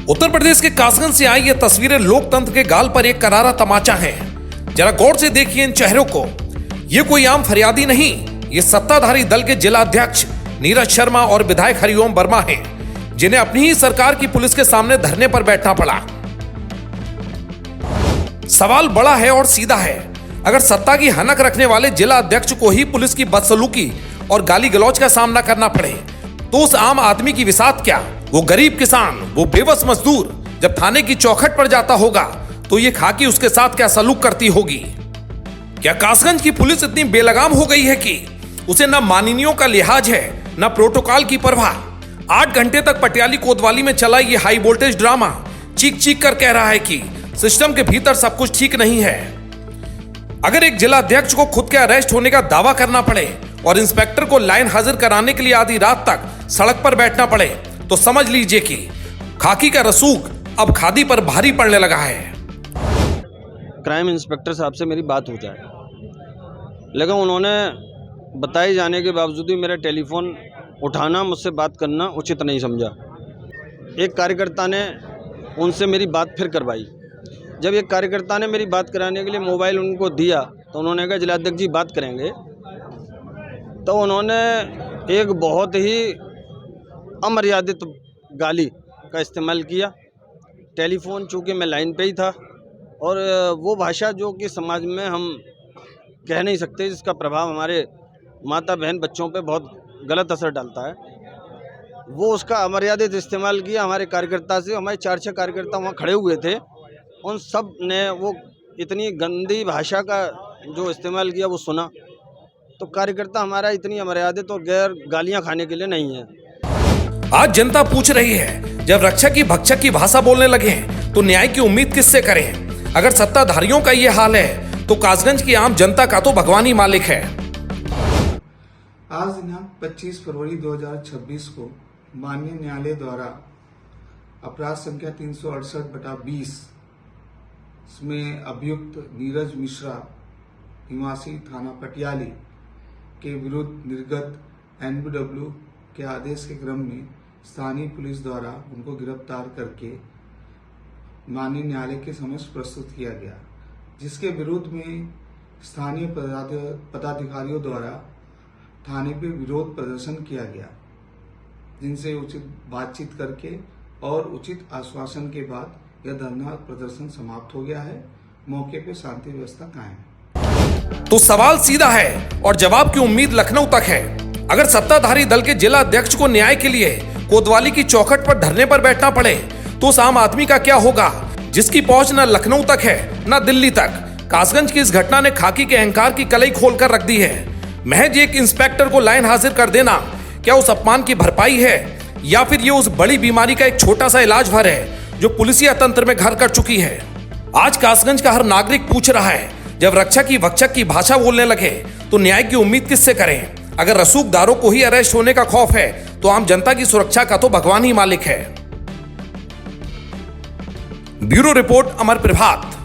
उत्तर प्रदेश के कासगंज से आई ये तस्वीरें लोकतंत्र के गाल पर एक करारा तमाचा है। जरा गौर से देखिए इन चेहरों को। ये कोई आम फरियादी नहीं, ये सत्ताधारी दल के जिला अध्यक्ष नीरज शर्मा और विधायक हरिओम वर्मा हैं, जिन्हें अपनी ही सरकार की पुलिस के सामने धरने पर बैठना पड़ा। सवाल बड़ा है और सीधा है। अगर सत्ता की हनक रखने वाले जिला अध्यक्ष को ही पुलिस की बदसलूकी और गाली गलौज का सामना करना पड़े तो उस आम आदमी की विसात क्या? वो गरीब किसान, वो बेबस मजदूर जब थाने की चौखट पर जाता होगा तो ये खाकी उसके साथ क्या सलूक करती होगी? क्या कासगंज की पुलिस इतनी बेलगाम हो गई है कि उसे न माननीयों का लिहाज है न प्रोटोकॉल की परवाह? 8 घंटे तक पटियाली कोतवाली में चला ये हाई वोल्टेज ड्रामा चीख चीख कर कह रहा है कि सिस्टम के भीतर सब कुछ ठीक नहीं है। अगर एक जिला अध्यक्ष को खुद के अरेस्ट होने का दावा करना पड़े और इंस्पेक्टर को लाइन हाजिर कराने के लिए आधी रात तक सड़क पर बैठना पड़े तो समझ लीजिए कि खाकी का रसूख अब खादी पर भारी पड़ने लगा है। क्राइम इंस्पेक्टर साहब से मेरी बात हो जाए, लेकिन उन्होंने बताए जाने के बावजूद भी मेरा टेलीफोन उठाना, मुझसे बात करना उचित नहीं समझा। एक कार्यकर्ता ने उनसे मेरी बात फिर करवाई। जब एक कार्यकर्ता ने मेरी बात कराने के लिए मोबाइल उनको दिया तो उन्होंने कहा जिलाध्यक्ष जी बात करेंगे। तो उन्होंने एक बहुत ही अमर्यादित गाली का इस्तेमाल किया। टेलीफोन चूँकि मैं लाइन पे ही था और वो भाषा जो कि समाज में हम कह नहीं सकते, जिसका प्रभाव हमारे माता बहन बच्चों पे बहुत गलत असर डालता है, वो उसका अमर्यादित इस्तेमाल किया हमारे कार्यकर्ता से। हमारे 4-6 कार्यकर्ता वहाँ खड़े हुए थे, उन सब ने वो इतनी गंदी भाषा का जो इस्तेमाल किया वो सुना। तो कार्यकर्ता हमारा इतनी अमर्यादित और गैर गालियाँ खाने के लिए नहीं है। आज जनता पूछ रही है, जब रक्षक की भक्षक की भाषा बोलने लगे तो न्याय की उम्मीद किससे करें? अगर सत्ताधारियों का ये हाल है तो कासगंज की आम जनता का तो भगवान ही मालिक है। आज दिनांक 25 फरवरी 2026 को माननीय न्यायालय द्वारा अपराध संख्या 368/20 में अभियुक्त नीरज मिश्रा निवासी थाना पटियाली के विरुद्ध निर्गत NBW के आदेश के क्रम में स्थानीय पुलिस द्वारा उनको गिरफ्तार करके माननीय न्यायालय के समक्ष प्रस्तुत किया गया, जिसके विरोध में स्थानीय पदाधिकारियों द्वारा थाने पे विरोध प्रदर्शन किया गया, जिनसे उचित बातचीत करके और उचित आश्वासन के बाद यह धरना प्रदर्शन समाप्त हो गया है। मौके पे शांति व्यवस्था कायम है। तो सवाल सीधा है और जवाब की उम्मीद लखनऊ तक है। अगर सत्ताधारी दल के जिला अध्यक्ष को न्याय के लिए कोतवाली की चौखट पर धरने पर बैठना पड़े तो उस आम आदमी का क्या होगा, जिसकी पहुंच न लखनऊ तक है न दिल्ली तक? कासगंज की इस घटना ने खाकी के अहंकार की कलई खोलकर रख दी है। महज एक इंस्पेक्टर को लाइन हाजिर कर देना क्या उस अपमान की भरपाई है, या फिर ये उस बड़ी बीमारी का एक छोटा सा इलाज भर है जो पुलिसिया तंत्र में घर कर चुकी है? आज कासगंज का हर नागरिक पूछ रहा है, जब रक्षक की भक्षक की भाषा बोलने लगे तो न्याय की उम्मीद किससे करें? अगर रसूखदारों को ही अरेस्ट होने का खौफ है तो आम जनता की सुरक्षा का तो भगवान ही मालिक है। ब्यूरो रिपोर्ट, अमर प्रभात।